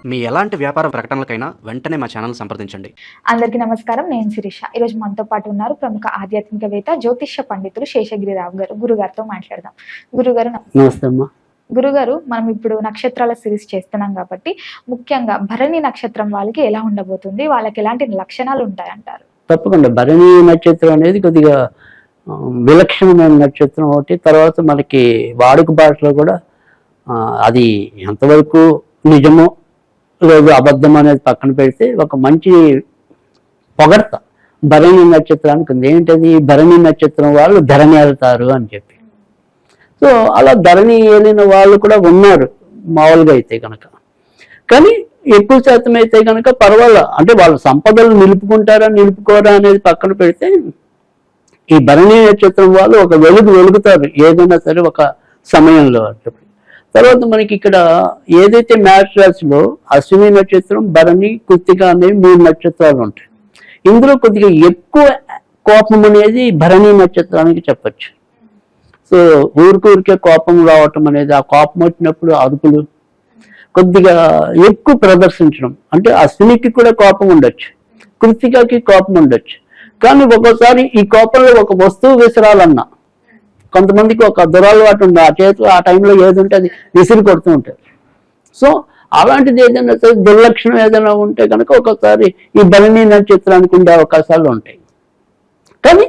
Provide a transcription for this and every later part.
మీ ఎలాంటి వ్యాపార ప్రకటనలకైనా వెంటనే మా ఛానల్ సంప్రదించండి. అందరికీ నమస్కారం. నేను శిరీష. ఈరోజు మనతో పాటు ఉన్నారు ప్రముఖ ఆధ్యాత్మికవేత్త, జ్యోతిష్య పండితులు శేషగిరిరావు గారు. గురుగారితో మాట్లాడదాం. గురుగారు నమస్తే అమ్మా. గురుగారు, మనం ఇప్పుడు నక్షత్రాల సిరీస్ చేస్తున్నాం కాబట్టి ముఖ్యంగా భరణి నక్షత్రం వాళ్ళకి ఎలా ఉండబోతుంది, వాళ్ళకి ఎలాంటి లక్షణాలు ఉంటాయంటారు? తప్పకుండా భరణి నక్షత్రం అనేది కొద్దిగా విలక్షణమైన నక్షత్రం ఒకటి. తర్వాత మనకి వాడుక భాషలో కూడా అది ఎంతవరకు నిజమో లేదు అబద్ధం అనేది పక్కన పెడితే ఒక మంచి పొగడ్త భరణి నక్షత్రానికి ఉంది. ఏంటది? భరణి నక్షత్రం వాళ్ళు ధరణి వెళ్తారు అని చెప్పి. సో అలా ధరణి వెళ్ళిన వాళ్ళు కూడా ఉన్నారు మామూలుగా అయితే కనుక. కానీ ఎక్కువ శాతం అయితే కనుక పర్వాలేదు, అంటే వాళ్ళ సంపదలు నిలుపుకుంటారా నిలుపుకోరా అనేది పక్కన పెడితే ఈ భరణి నక్షత్రం వాళ్ళు ఒక వెలుగుతారు ఏదైనా సరే ఒక సమయంలో. తర్వాత మనకి ఇక్కడ ఏదైతే మ్యాచ్ రాశిలో అశ్విని నక్షత్రం, భరణి, కృత్తిక అనేవి 3 నక్షత్రాలు ఉంటాయి. ఇందులో కొద్దిగా ఎక్కువ కోపం అనేది భరణి నక్షత్రానికి చెప్పచ్చు. సో ఊరికే కోపం రావటం అనేది, ఆ కోపం వచ్చినప్పుడు అదుపులు కొద్దిగా ఎక్కువ ప్రదర్శించడం. అంటే అశ్వినికి కూడా కోపం ఉండొచ్చు, కృత్తికకి కోపం ఉండొచ్చు. కానీ ఒక్కోసారి ఈ కోపంలో ఒక వస్తువు విసరాలన్నా, కొంతమందికి ఒక దురలవాటు ఉంది, ఆ చేతిలో ఆ టైంలో ఏది ఉంటే అది విసిరి కొడుతూ ఉంటారు. సో అలాంటిది ఏదైనా సరే దుర్లక్షణం ఏదైనా ఉంటే కనుక ఒక్కొక్కసారి ఈ భరణి నక్షత్రానికి ఉండే అవకాశాలు ఉంటాయి. కానీ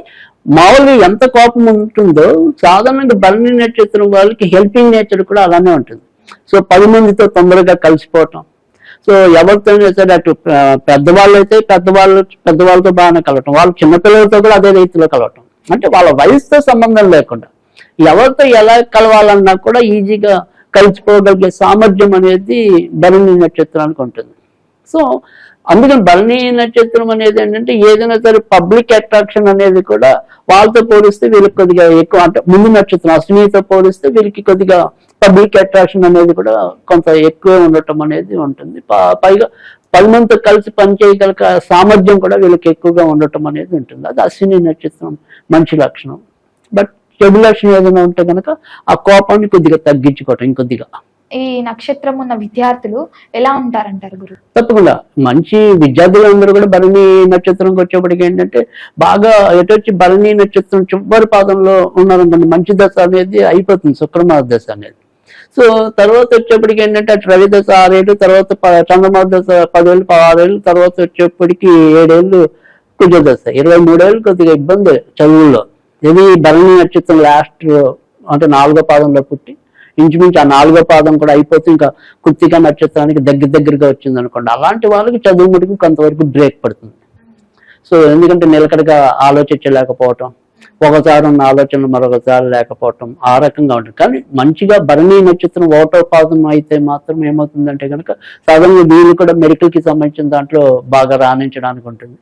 మామూలుగా ఎంత కోపం ఉంటుందో సాధారణంగా భరణి నక్షత్రం వాళ్ళకి హెల్పింగ్ నేచర్ కూడా అలానే ఉంటుంది. సో 10 మందితో తొందరగా కలిసిపోవటం. సో ఎవరితోనే సరే అటు పెద్దవాళ్ళు అయితే పెద్దవాళ్ళతో బాగానే కలవటం, వాళ్ళు చిన్నపిల్లలతో కూడా అదే రీతిలో కలవటం. అంటే వాళ్ళ వయసుతో సంబంధం లేకుండా ఎవరితో ఎలా కలవాలన్నా కూడా ఈజీగా కలిసిపోగలిగే సామర్థ్యం అనేది భరణి నక్షత్రానికి ఉంటుంది. సో అందుకని భరణి నక్షత్రం అనేది ఏంటంటే ఏదైనా సరే పబ్లిక్ అట్రాక్షన్ అనేది కూడా వాళ్ళతో పోలిస్తే వీళ్ళకి కొద్దిగా ఎక్కువ. అంటే ముందు నక్షత్రం అశ్వినితో పోలిస్తే వీళ్ళకి కొద్దిగా పబ్లిక్ అట్రాక్షన్ అనేది కూడా కొంత ఎక్కువ ఉండటం అనేది ఉంటుంది. పైగా 10 మందితో కలిసి పనిచేయగల సామర్థ్యం కూడా వీళ్ళకి ఎక్కువగా ఉండటం అనేది ఉంటుంది. అది అశ్విని నక్షత్రం మంచి లక్షణం. బట్ చెడు లక్షణం ఏదైనా ఉంటే కనుక ఆ కోపాన్ని కొద్దిగా తగ్గించుకోవటం ఇంకొద్దిగా. ఈ నక్షత్రం ఉన్న విద్యార్థులు ఎలా ఉంటారంటారు గురు? తప్పకుండా మంచి విద్యార్థులందరూ కూడా భరణి నక్షత్రంకి వచ్చేప్పటికి ఏంటంటే బాగా ఎటొచ్చి భరణి నక్షత్రం చివరి పాదంలో ఉన్నారనుకోండి, మంచి దశ అనేది అయిపోతుంది, శుక్రమాస దశ అనేది. సో తర్వాత వచ్చేప్పటికి ఏంటంటే అటు రవి దశ 6 ఏళ్ళు, తర్వాత చంద్రమాస దశ 10 ఏళ్ళు 16 ఏళ్ళు, తర్వాత వచ్చేప్పటికి 7 ఏళ్ళు కుజ దశ, 23 ఏళ్ళు కొద్దిగా ఇబ్బంది చదువుల్లో. ఇది భరణి నక్షత్రం లాస్ట్ అంటే 4వ పాదంలో పుట్టి ఇంచుమించు ఆ 4వ పాదం కూడా అయిపోతే ఇంకా కృత్తిక నక్షత్రానికి దగ్గరగా వచ్చింది అనుకోండి, అలాంటి వాళ్ళకి చదువు మటుకు కొంతవరకు బ్రేక్ పడుతుంది. సో ఎందుకంటే నిలకడగా ఆలోచించలేకపోవటం, ఒకసారి ఉన్న ఆలోచనలు మరొకసారి లేకపోవటం, ఆ రకంగా ఉంటుంది. కానీ మంచిగా భరణి నక్షత్రం 1వ పాదం అయితే మాత్రం ఏమవుతుందంటే కనుక సాధారణంగా వీళ్ళు కూడా మెడికల్కి సంబంధించిన దాంట్లో బాగా రాణించడానికి ఉంటుంది.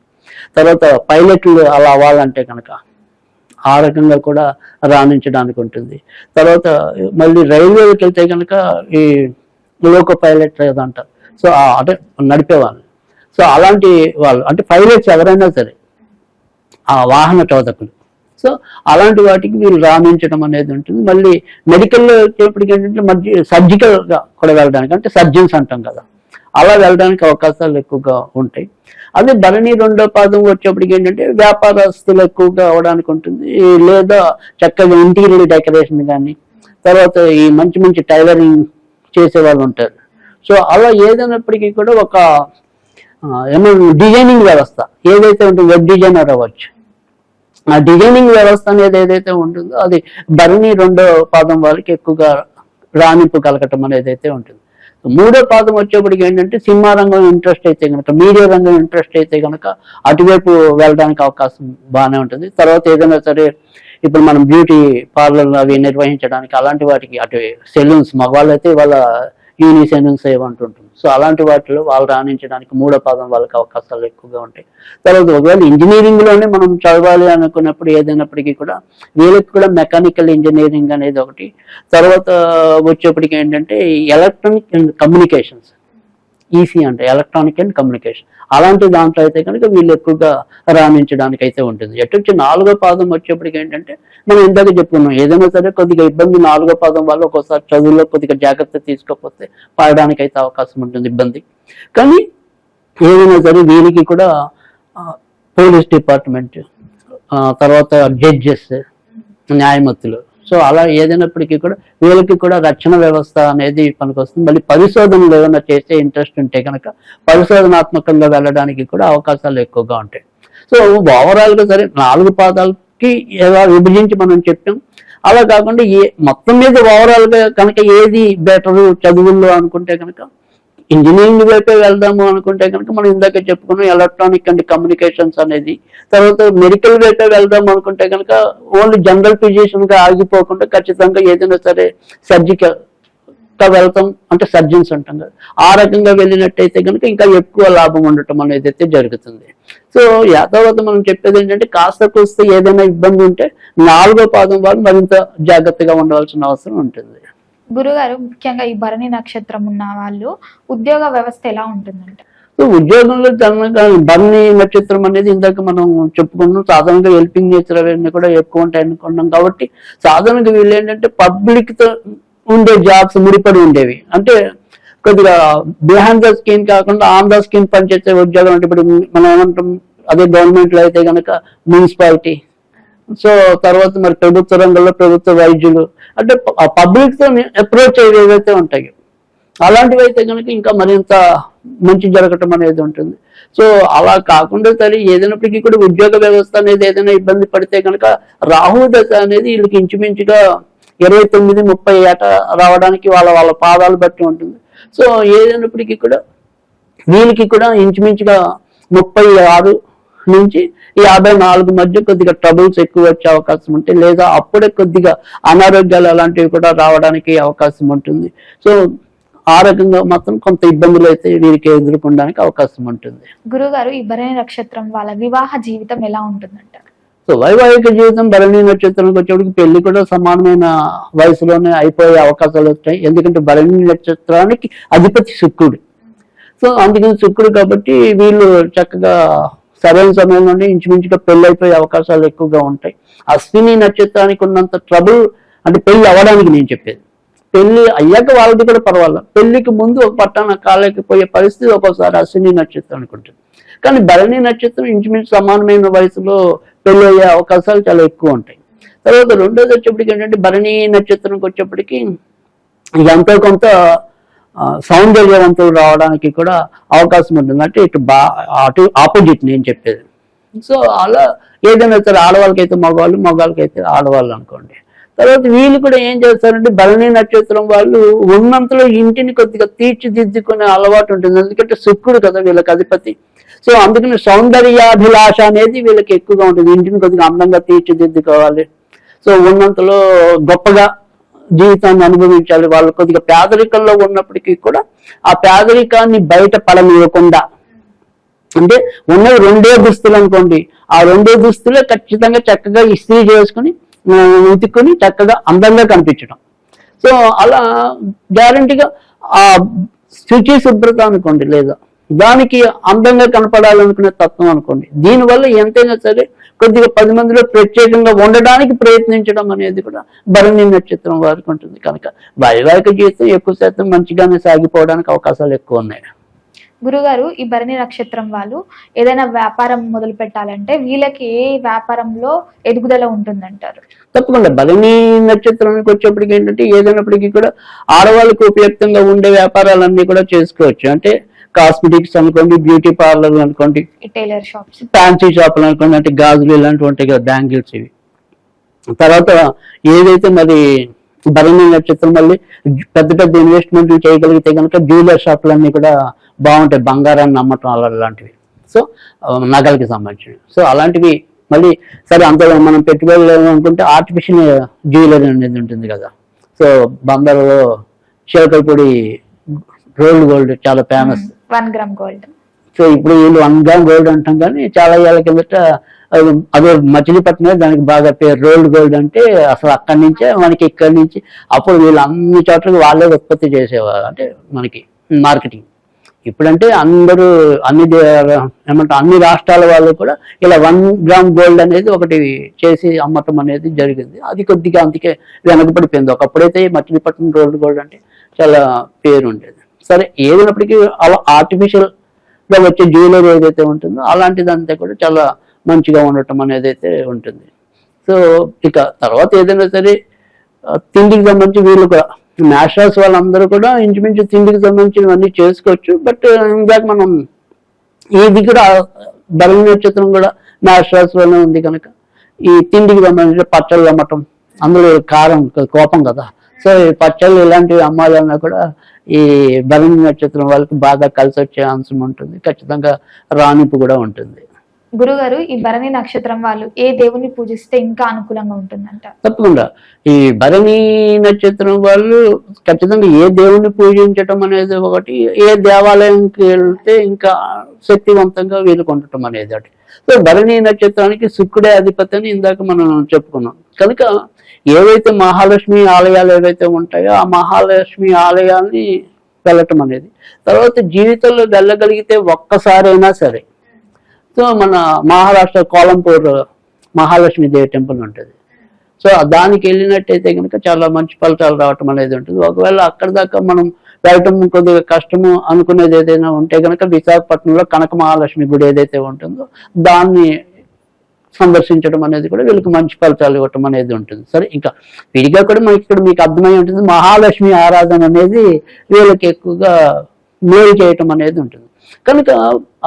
తర్వాత పైలట్లు అలా అవ్వాలంటే కనుక ఆ రకంగా కూడా రాణించడానికి ఉంటుంది. తర్వాత మళ్ళీ రైల్వేకి వెళ్తే కనుక ఈ లోకో పైలట్ అంటారు. సో అంటే నడిపేవాళ్ళు. సో అలాంటి వాళ్ళు అంటే పైలట్స్ ఎవరైనా సరే ఆ వాహన చోదకులు. సో అలాంటి వాటికి వీళ్ళు రాణించడం అనేది ఉంటుంది. మళ్ళీ మెడికల్లో వచ్చేప్పటికి ఏంటంటే మధ్య సర్జికల్గా కూడా వెళ్ళడానికి, అంటే సర్జన్స్ అంటాం కదా, అలా వెళ్ళడానికి అవకాశాలు ఎక్కువగా ఉంటాయి. అదే భరణి 2వ పాదం వచ్చేప్పటికి ఏంటంటే వ్యాపారస్తులు ఎక్కువగా అవడానికి ఉంటుంది. లేదా చక్కగా ఇంటీరియర్ డెకరేషన్ కానీ, తర్వాత ఈ మంచి టైలరింగ్ చేసే వాళ్ళు ఉంటారు. సో అలా ఏదైనప్పటికీ కూడా ఒక ఏమన్నా డిజైనింగ్ వ్యవస్థ ఏదైతే ఉంటుందో, వెబ్ డిజైనర్ అవ్వచ్చు, ఆ డిజైనింగ్ వ్యవస్థ అనేది ఏదైతే ఉంటుందో అది భరణి 2వ పాదం వాళ్ళకి ఎక్కువగా రాణింపు కలగటం అనేది అయితే ఉంటుంది. 3వ పాదం వచ్చేప్పటికి ఏంటంటే సినిమా రంగం ఇంట్రెస్ట్ అయితే కనుక, మీడియా రంగం ఇంట్రెస్ట్ అయితే కనుక అటువైపు వెళ్ళడానికి అవకాశం బాగానే ఉంటుంది. తర్వాత ఏదైనా సరే ఇప్పుడు మనం బ్యూటీ పార్లర్లు అవి నిర్వహించడానికి అలాంటి వాటికి, అటు సెలూన్స్ మగవాళ్ళు అయితే వాళ్ళ యూని సెలూన్స్ ఏమంటుంటుంది. సో అలాంటి వాటిలో వాళ్ళు రాణించడానికి 3వ పాదం వాళ్ళకి అవకాశాలు ఎక్కువగా ఉంటాయి. తర్వాత ఒకవేళ ఇంజనీరింగ్లోనే మనం చదవాలి అనుకున్నప్పుడు ఏదైనప్పటికీ కూడా వీళ్ళకి కూడా మెకానికల్ ఇంజనీరింగ్ అనేది ఒకటి. తర్వాత వచ్చేప్పటికి ఏంటంటే ఎలక్ట్రానిక్ అండ్ కమ్యూనికేషన్స్, ఈసీ అంటే ఎలక్ట్రానిక్ అండ్ కమ్యూనికేషన్, అలాంటి దాంట్లో అయితే కనుక వీళ్ళు ఎక్కువగా రాణించడానికి అయితే ఉంటుంది. ఎటొచ్చి 4వ పాదం వచ్చేప్పటికి ఏంటంటే మనం ఇందాక చెప్పుకున్నాం, ఏదైనా సరే కొద్దిగా ఇబ్బంది 4వ పాదం వల్ల ఒక్కోసారి చదువులో కొద్దిగా జాగ్రత్త తీసుకోకపోతే పాడడానికి అయితే అవకాశం ఉంటుంది, ఇబ్బంది. కానీ ఏదైనా సరే వీరికి కూడా పోలీస్ డిపార్ట్మెంట్, తర్వాత జడ్జెస్, న్యాయమూర్తులు, సో అలా ఏదైనప్పటికీ కూడా వీళ్ళకి కూడా రక్షణ వ్యవస్థ అనేది పనికొస్తుంది. మళ్ళీ పరిశోధనలు ఏమైనా చేసే ఇంట్రెస్ట్ ఉంటే కనుక పరిశోధనాత్మకంగా వెళ్ళడానికి కూడా అవకాశాలు ఎక్కువగా ఉంటాయి. సో ఓవరాల్గా సరే 4 పాదాలకి ఎలా విభజించి మనం చెప్పాం. అలా కాకుండా మొత్తం మీద ఓవరాల్గా కనుక ఏది బెటరు చదువుల్లో అనుకుంటే కనుక ఇంజనీరింగ్ వైపే వెళ్దాము అనుకుంటే కనుక మనం ఇందాక చెప్పుకున్నాం ఎలక్ట్రానిక్ అండ్ కమ్యూనికేషన్స్ అనేది. తర్వాత మెడికల్ వైపే వెళ్దాం అనుకుంటే కనుక ఓన్లీ జనరల్ ఫిజిషియన్ గా ఆగిపోకుండా ఖచ్చితంగా ఏదైనా సరే సర్జికల్ గా వెళ్తాం, అంటే సర్జన్స్ అంటాం కదా, ఆ రకంగా వెళ్ళినట్టయితే కనుక ఇంకా ఎక్కువ లాభం ఉండటం అనేది అయితే జరుగుతుంది. సో యాథావత మనం చెప్పేది ఏంటంటే కాస్త కూస్త ఏదైనా ఇబ్బంది ఉంటే 4వ పాదం వాళ్ళు మరింత జాగ్రత్తగా ఉండవలసిన అవసరం ఉంటుంది. గురుగారు, ముఖ్యంగా ఈ భరణి నక్షత్రం ఉన్న వాళ్ళు ఉద్యోగ వ్యవస్థ ఎలా ఉంటుందంటే? సో ఉద్యోగంలో భరణి నక్షత్రం అనేది ఇందాక మనం చెప్పుకున్నాం, సాధారణంగా హెల్పింగ్ నేచర్ అవన్నీ కూడా ఎక్కువ ఉంటాయి అనుకున్నాం. కాబట్టి సాధారణంగా వీళ్ళు ఏంటంటే పబ్లిక్ తో ఉండే జాబ్స్ ముడిపడి ఉండేవి, అంటే కొద్దిగా బిహైండ్ ద స్క్రీన్ కాకుండా ఆన్ ద స్క్రీన్ పనిచేసే ఉద్యోగం. అంటే ఇప్పుడు మనం ఏమంటాం, అదే గవర్నమెంట్ లో అయితే కనుక మున్సిపాలిటీ, సో తర్వాత మరి ప్రభుత్వ రంగంలో ప్రభుత్వ వైద్యులు, అంటే పబ్లిక్ తో అప్రోచ్ ఏవైతే ఉంటాయో అలాంటివి అయితే కనుక ఇంకా మరింత మంచి జరగటం అనేది ఉంటుంది. సో అలా కాకుండా సరే ఏదైనప్పటికీ కూడా ఉద్యోగ వ్యవస్థ అనేది ఏదైనా ఇబ్బంది పడితే కనుక రాహు దశ అనేది వీళ్ళకి ఇంచుమించుగా 29-30 ఏట రావడానికి వాళ్ళ పాదాలు బట్టి ఉంటుంది. సో ఏదైనప్పటికీ కూడా వీళ్ళకి కూడా ఇంచుమించుగా 36 నుంచి 54 మధ్య కొద్దిగా ట్రబుల్స్ ఎక్కువ వచ్చే అవకాశం ఉంటుంది, లేదా అప్పుడే కొద్దిగా అనారోగ్యాలు అలాంటివి కూడా రావడానికి అవకాశం ఉంటుంది. సో ఆ రకంగా మాత్రం కొంత ఇబ్బందులు అయితే వీరికి ఎదుర్కొనడానికి అవకాశం ఉంటుంది. గురుగారు, ఈ భరణి నక్షత్రం వాళ్ళ వివాహ జీవితం ఎలా ఉంటుందంట? సో వైవాహిక జీవితం భరణి నక్షత్రానికి వచ్చేప్పటికి పెళ్లి కూడా సమానమైన వయసులోనే అయిపోయే అవకాశాలు వస్తాయి. ఎందుకంటే భరణి నక్షత్రానికి అధిపతి శుక్రుడు. సో అందుకని శుక్రుడు కాబట్టి వీళ్ళు చక్కగా సరైన సమయంలోనే ఇంచుమించుగా పెళ్లి అయిపోయే అవకాశాలు ఎక్కువగా ఉంటాయి. అశ్విని నక్షత్రానికి ఉన్నంత ట్రబుల్, అంటే పెళ్లి అవ్వడానికి నేను చెప్పేది, పెళ్లి అయ్యాక వాళ్ళది కూడా పర్వాలేదు, పెళ్లికి ముందు ఒక పట్టాన కాలేకపోయే పరిస్థితి ఒక్కోసారి అశ్విని నక్షత్రానికి ఉంటుంది. కానీ భరణి నక్షత్రం ఇంచుమించు సమానమైన వయసులో పెళ్లి అయ్యే అవకాశాలు చాలా ఎక్కువ ఉంటాయి. తర్వాత రెండోది వచ్చేప్పటికి ఏంటంటే భరణి నక్షత్రంకి వచ్చేప్పటికి ఎంతో కొంత సౌందర్యవంతులు రావడానికి కూడా అవకాశం ఉంటుంది. అంటే అటు ఆపోజిట్ నేను చెప్పేది. సో అలా ఏదైనా సరే ఆడవాళ్ళకైతే మగవాళ్ళు, మగవాళ్ళకైతే ఆడవాళ్ళు అనుకోండి. తర్వాత వీళ్ళు కూడా ఏం చేస్తారంటే భరణి నక్షత్రం వాళ్ళు ఉన్నంతలో ఇంటిని కొద్దిగా తీర్చిదిద్దుకునే అలవాటు ఉంటుంది, ఎందుకంటే శుక్రుడు కదా వీళ్ళకి అధిపతి. సో అందుకని సౌందర్యాభిలాష అనేది వీళ్ళకి ఎక్కువగా ఉంటుంది, ఇంటిని కొద్దిగా అందంగా తీర్చిదిద్దుకోవాలి, సో ఉన్నంతలో గొప్పగా జీవితాన్ని అనుభవించాలి. వాళ్ళు కొద్దిగా పేదరికంలో ఉన్నప్పటికీ కూడా ఆ పేదరికాన్ని బయట పడనివ్వకుండా, అంటే ఉన్నవి 2 దుస్తులు అనుకోండి, ఆ 2 దుస్తులే ఖచ్చితంగా చక్కగా ఇస్త్రీ చేసుకుని ఉతుక్కుని చక్కగా అందంగా కనిపించడం. సో అలా గ్యారంటీగా ఆ శుచి శుభ్రత అనుకోండి, లేదా దానికి అందంగా కనపడాలనుకునే తత్వం అనుకోండి, దీనివల్ల ఎంతైనా సరే కొద్దిగా 10 మందిలో ప్రత్యేకంగా ఉండడానికి ప్రయత్నించడం అనేది కూడా భరణి నక్షత్రం వారికి ఉంటుంది. కనుక వైవాహిక జీవితం ఎక్కువ శాతం మంచిగానే సాగిపోవడానికి అవకాశాలు ఎక్కువ ఉన్నాయి. గురుగారు, ఈ భరణి నక్షత్రం వాళ్ళు ఏదైనా వ్యాపారం మొదలు పెట్టాలంటే వీళ్ళకి ఏ వ్యాపారంలో ఎదుగుదల ఉంటుందంటారు? తప్పకుండా భరణి నక్షత్రానికి వచ్చేప్పటికి ఏంటంటే ఏదైనప్పటికీ కూడా ఆడవాళ్ళకి ఉపయుక్తంగా ఉండే వ్యాపారాలన్నీ కూడా చేసుకోవచ్చు. అంటే కాస్మెటిక్స్ అనుకోండి, బ్యూటీ పార్లర్ అనుకోండి, టైలర్ షాప్స్, ఫ్యాన్సీ షాపులు అనుకోండి, అంటే గాజులు ఇలాంటివి ఉంటాయి కదా, బ్యాంగిల్స్ ఇవి. తర్వాత ఏదైతే మరి భరణి నక్షత్రం మళ్ళీ పెద్ద పెద్ద ఇన్వెస్ట్మెంట్లు చేయగలిగితే కనుక జ్యువెలర్ షాపులన్నీ కూడా బాగుంటాయి, బంగారాన్ని అమ్మటం అలాంటివి, సో నగలకి సంబంధించినవి. సో అలాంటివి మళ్ళీ సరే అంత మనం పెట్టుబడులు అనుకుంటే ఆర్టిఫిషియల్ జ్యువెలరీ అనేది ఉంటుంది కదా. సో బంగారులో చిలకలపూడి రోల్డ్ గోల్డ్ చాలా ఫేమస్, 1 గ్రామ్ గోల్డ్. సో ఇప్పుడు వీళ్ళు 1 గ్రామ్ గోల్డ్ అంటాం, కానీ చాలా ఏళ్ళ కిందట అదే మచిలీపట్నమే దానికి బాగా పేరు రోల్డ్ గోల్డ్. అంటే అసలు అక్కడి నుంచే మనకి ఇక్కడి నుంచి అప్పుడు వీళ్ళు అన్ని చోట్లకి వాళ్ళే ఉత్పత్తి చేసేవారు, అంటే మనకి మార్కెటింగ్. ఇప్పుడంటే అందరూ ఏమంటారు అన్ని రాష్ట్రాల వాళ్ళు కూడా ఇలా 1 గ్రామ్ గోల్డ్ అనేది ఒకటి చేసి అమ్మటం అనేది జరిగింది. అది కొద్దిగా అందుకే వెనకబడిపోయింది. ఒకప్పుడైతే మచిలీపట్నం రోల్డ్ గోల్డ్ అంటే చాలా పేరు ఉండేది. సరే ఏదైనప్పటికీ అలా ఆర్టిఫిషియల్ గా వచ్చే జ్యువెలరీ ఏదైతే ఉంటుందో అలాంటిదంతా కూడా చాలా మంచిగా ఉండటం అనేది అయితే ఉంటుంది. సో ఇక తర్వాత ఏదైనా సరే తిండికి సంబంధించి వీళ్ళు కూడా న్యాషనల్స్ వాళ్ళందరూ కూడా ఇంచుమించు తిండికి సంబంధించినవన్నీ చేసుకోవచ్చు. బట్ ఇందాక మనం ఇది కూడా భరణి నక్షత్రం కూడా న్యాషనల్స్ లోనే ఉంది కనుక ఈ తిండికి సంబంధించిన పచ్చళ్ళు అమ్మటం, అందులో కారం కోపం కదా, సో ఈ పచ్చళ్ళు ఇలాంటివి అమ్మాలన్నా కూడా ఈ భరణి నక్షత్రం వాళ్ళకి బాగా కలిసి వచ్చే అంశం ఉంటుంది. ఖచ్చితంగా రాణింపు కూడా ఉంటుంది. గురుగారు, ఈ భరణి నక్షత్రం వాళ్ళు ఏ దేవుని పూజిస్తే ఇంకా అనుకూలంగా ఉంటుందంట? తప్పకుండా ఈ భరణి నక్షత్రం వాళ్ళు ఖచ్చితంగా ఏ దేవుణ్ణి పూజించటం అనేది ఒకటి, ఏ దేవాలయంకి వెళ్తే ఇంకా శక్తివంతంగా వీళ్ళు ఉండటం అనేది ఒకటి. సో భరణి నక్షత్రానికి శుక్రుడే అధిపతి అని ఇందాక మనం చెప్పుకున్నాం కనుక ఏవైతే మహాలక్ష్మి ఆలయాలు ఏవైతే ఉంటాయో ఆ మహాలక్ష్మి ఆలయాల్ని వెళ్ళటం అనేది, తర్వాత జీవితంలో వెళ్ళగలిగితే ఒక్కసారైనా సరే, సో మన మహారాష్ట్ర కోలంపూర్ మహాలక్ష్మి దేవి టెంపుల్ ఉంటుంది. సో దానికి వెళ్ళినట్టయితే కనుక చాలా మంచి ఫలితాలు రావటం అనేది ఉంటుంది. ఒకవేళ అక్కడ దాకా మనం వెళ్ళటం కొద్దిగా కష్టము అనుకునేది ఏదైనా ఉంటే కనుక విశాఖపట్నంలో కనక మహాలక్ష్మి గుడి ఏదైతే ఉంటుందో దాన్ని సందర్శించడం అనేది కూడా వీళ్ళకి మంచి ఫలితాలు ఇవ్వటం అనేది ఉంటుంది. సరే ఇంకా విడిగా కూడా మనకి ఇక్కడ మీకు అర్థమై ఉంటుంది, మహాలక్ష్మి ఆరాధన అనేది వీళ్ళకి ఎక్కువగా మేలు చేయటం అనేది ఉంటుంది. కనుక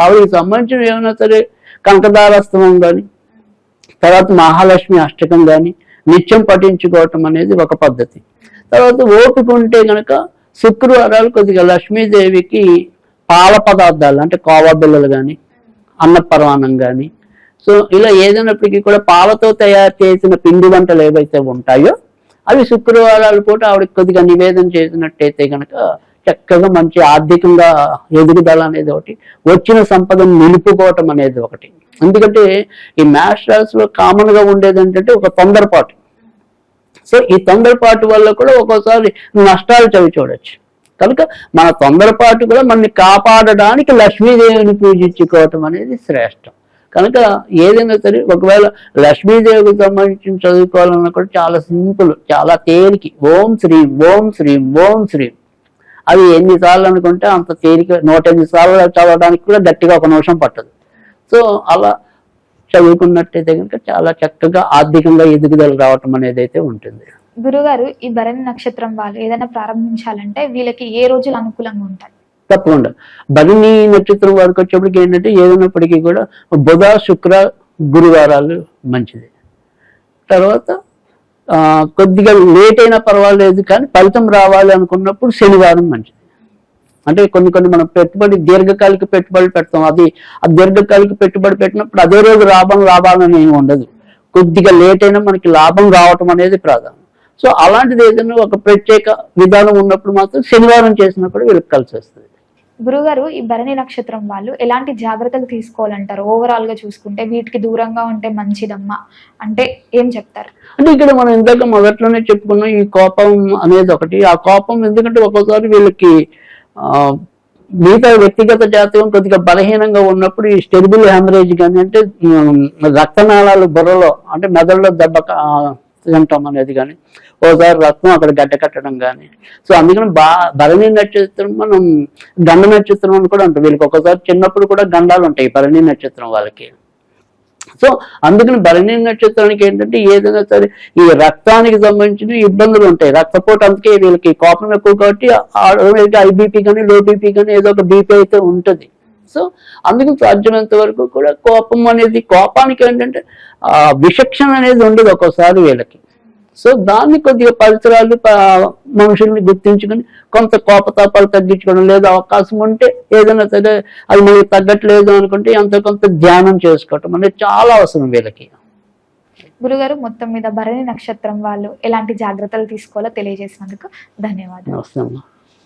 ఆవిడకి సంబంధించిన ఏమైనా సరే కనకదారస్తవం కానీ తర్వాత మహాలక్ష్మి అష్టకం కానీ నిత్యం పఠించుకోవటం అనేది ఒక పద్ధతి. తర్వాత ఓపిక ఉంటే కనుక శుక్రవారాలు కొద్దిగా లక్ష్మీదేవికి పాల పదార్థాలు అంటే కోవా బిళ్ళలు కానీ అన్నపరమాణం కానీ, సో ఇలా ఏదైనప్పటికీ కూడా పాలతో తయారు చేసిన పిండి వంటలు ఏవైతే ఉంటాయో అవి శుక్రవారాలు పూట ఆవిడకి కొద్దిగా నివేదన చేసినట్టయితే కనుక చక్కగా మంచి ఆర్థికంగా ఎదుగుదల అనేది ఒకటి, వచ్చిన సంపదను నిలుపుకోవటం అనేది ఒకటి. ఎందుకంటే ఈ మ్యాథ్స్ రాశి లో కామన్ గా ఉండేది ఏంటంటే ఒక తొందరపాటు. సో ఈ తొందరపాటు వల్ల కూడా ఒక్కోసారి నష్టాలు చవి చూడొచ్చు. కనుక మన తొందరపాటు కూడా మనల్ని కాపాడడానికి లక్ష్మీదేవిని పూజించుకోవటం అనేది శ్రేష్టం. కనుక ఏదైనా సరే ఒకవేళ లక్ష్మీదేవికి సంబంధించి చదువుకోవాలన్నా కూడా చాలా సింపుల్, చాలా తేలిక. ఓం శ్రీం ఓం శ్రీం ఓం శ్రీం అది ఎన్నిసార్లు అనుకుంటే అంత తేలిక, 108 సార్లు చదవడానికి కూడా గట్టిగా 1 నిమిషం పట్టదు. సో అలా చదువుకున్నట్టయితే కనుక చాలా చక్కగా ఆర్థికంగా ఎదుగుదల రావటం అనేది అయితే ఉంటుంది. గురుగారు, ఈ భరణి నక్షత్రం వాళ్ళు ఏదైనా ప్రారంభించాలంటే వీళ్ళకి ఏ రోజులు అనుకూలంగా ఉంటాయి? తప్పకుండా భరణి నక్షత్రం వారికి వచ్చేప్పటికి ఏంటంటే ఏదైనప్పటికీ కూడా బుధ శుక్ర గురువారాలు మంచిది. తర్వాత కొద్దిగా లేట్ అయినా పర్వాలేదు కానీ ఫలితం రావాలి అనుకున్నప్పుడు శనివారం మంచిది. అంటే కొన్ని మనం పెట్టుబడి దీర్ఘకాలిక పెట్టుబడి పెడతాం, అది ఆ దీర్ఘకాలిక పెట్టుబడి పెట్టినప్పుడు అదే రోజు లాభాలని ఏమి ఉండదు, కొద్దిగా లేట్ అయినా మనకి లాభం రావటం అనేది ప్రాధాన్యం. సో అలాంటిది ఏదైనా ఒక ప్రత్యేక విధానం ఉన్నప్పుడు మాత్రం శనివారం చేసినా కూడా వీళ్ళకి కలిసి వస్తుంది. గురుగారు, ఈ భరణి నక్షత్రం వాళ్ళు ఎలాంటి జాగ్రత్తలు తీసుకోవాలంటారు? ఓవరాల్ గా చూసుకుంటే వీటికి దూరంగా ఉంటే మంచిదమ్మా అంటే ఏం చెప్తారు? అంటే ఇక్కడ మనం ఇందాక మొదట్లోనే చెప్పుకున్నాం ఈ కోపం అనేది ఒకటి. ఆ కోపం ఎందుకంటే ఒక్కోసారి వీళ్ళకి మిగతా వ్యక్తిగత జాతకం కొద్దిగా బలహీనంగా ఉన్నప్పుడు ఈ స్టెరిబుల్ హ్యామరేజ్ కానీ అంటే రక్తనాళాలు బుర్రలో అంటే మెదడులో దెబ్బ తింటాం అనేది కానీ, ఓసారి రక్తం అక్కడ గడ్డ కట్టడం కానీ. సో అందుకని భరణి నక్షత్రం మనం గండ నక్షత్రం అని కూడా ఉంటుంది. వీళ్ళకి ఒక్కోసారి చిన్నప్పుడు కూడా గండాలు ఉంటాయి భరణి నక్షత్రం వాళ్ళకి. సో అందుకని భరణి నక్షత్రానికి ఏంటంటే ఏదైనా సరే ఈ రక్తానికి సంబంధించిన ఇబ్బందులు ఉంటాయి, రక్తపోటు. అందుకే వీళ్ళకి కోపం ఎక్కువ కాబట్టి ఐబీపీ కానీ లో బీపీ కానీ ఏదో ఒక బీపీ అయితే ఉంటుంది. సో అందుకు సాధ్యమైనంత వరకు కూడా కోపం అనేది, కోపానికి ఏంటంటే విచక్షణ అనేది ఉండదు ఒక్కోసారి వీళ్ళకి. సో దాన్ని కొద్దిగా పరిసరాలు మనుషుల్ని గుర్తించుకొని కొంత కోపతాపాలు తగ్గించుకోవడం, లేదా అవకాశం ఉంటే ఏదైనా సరే అది మనకి తగ్గట్లేదు అనుకుంటే ఎంతో కొంత ధ్యానం చేసుకోవటం అనేది చాలా అవసరం వీళ్ళకి. గురుగారు, మొత్తం మీద భరణి నక్షత్రం వాళ్ళు ఎలాంటి జాగ్రత్తలు తీసుకోవాలో తెలియజేసినందుకు ధన్యవాదాలు. అవసరం.